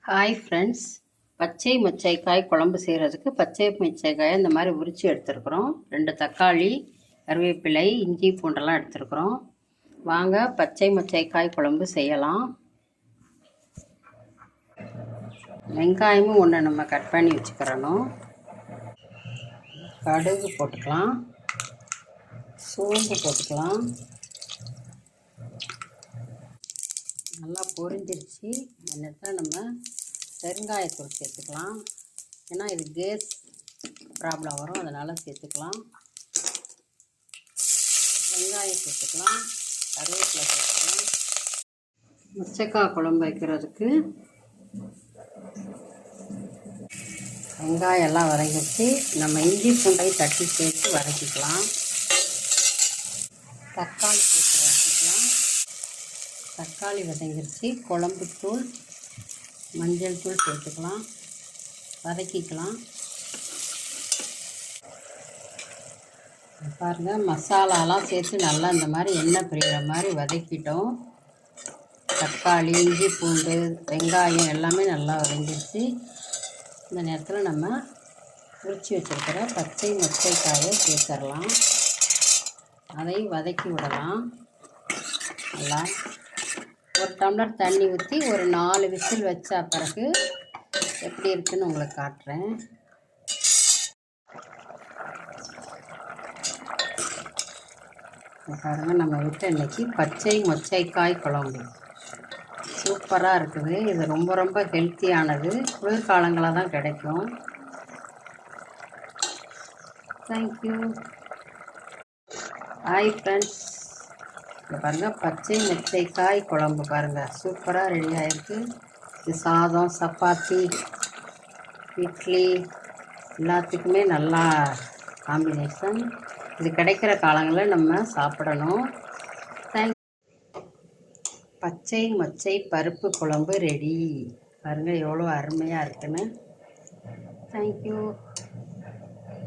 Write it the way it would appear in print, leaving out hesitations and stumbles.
Hi friends, பச்சை மொச்சைக்காய் குழம்பு செய்கிறதுக்கு பச்சை மொச்சைக்காயை இந்த மாதிரி உரித்து எடுத்துருக்குறோம். 2 தக்காளி, கருவேப்பிலை, இஞ்சி பூண்டெல்லாம் எடுத்துருக்குறோம். வாங்க பச்சை மொச்சைக்காய் குழம்பு செய்யலாம். வெங்காயமும் ஒன்று நம்ம கட் பண்ணி வச்சுக்கிறணும். கடுகு போட்டுக்கலாம், சோம்பு போட்டுக்கலாம். நல்லா பொரிஞ்சிருச்சு. இந்த நேரத்தில் நம்ம பெருங்காயத்தூள் சேர்த்துக்கலாம். ஏன்னா இது கேஸ் ப்ராப்ளம் வரும், அதனால் சேர்த்துக்கலாம். வெங்காயம் சேர்த்துக்கலாம், கருவேப்பிலை சேர்த்துக்கலாம். மொச்சக்காய் குழம்பு வைக்கிறதுக்கு வெங்காயம் எல்லாம் வதங்கிடுச்சு. நம்ம இஞ்சி பூண்டை தட்டி சேர்த்து வதக்கிக்கலாம். தக்காளி சேர்த்து வதக்கிக்கலாம். தக்காளி வதங்கிடுச்சு. குழம்புத்தூள், மஞ்சள் தூள் சேர்த்துக்கலாம், வதக்கிக்கலாம். பாருங்கள், மசாலாலாம் சேர்த்து நல்லா இந்த மாதிரி எண்ணெய் பிரிகிற மாதிரி வதக்கிட்டோம். தக்காளி, இஞ்சி பூண்டு, வெங்காயம் எல்லாமே நல்லா வதங்கிடுச்சு. இந்த நேரத்தில் நம்ம உரித்து வச்சுருக்கிற பச்சை மொச்சைக்காயை சேர்த்துடலாம். அதை வதக்கி விடலாம். நல்லா ஒரு டம்ளர் தண்ணி ஊற்றி ஒரு 4 விசில் வச்ச பிறகு எப்படி இருக்குன்னு உங்களுக்கு காட்டுறேன். பாருங்கள், நம்ம விட்ட இன்னைக்கு பச்சை மொச்சைக்காய் குழம்பு சூப்பராக இருக்குது. இது ரொம்ப ரொம்ப ஹெல்த்தியானது. குளிர்காலங்களில் தான் கிடைக்கும். தேங்க்யூ. ஹாய் ஃப்ரெண்ட்ஸ், இங்கே பாருங்கள், பச்சை மொச்சைக்காய் குழம்பு பாருங்கள் சூப்பராக ரெடி ஆகிருக்கு. இது சாதம், சப்பாத்தி, இட்லி எல்லாத்துக்குமே நல்லா காம்பினேஷன். இது கிடைக்கிற காலங்களில் நம்ம சாப்பிடணும். பச்சை மொச்சை பருப்பு குழம்பு ரெடி. பாருங்கள் எவ்வளோ அருமையாக இருக்குன்னு. தேங்க்யூ.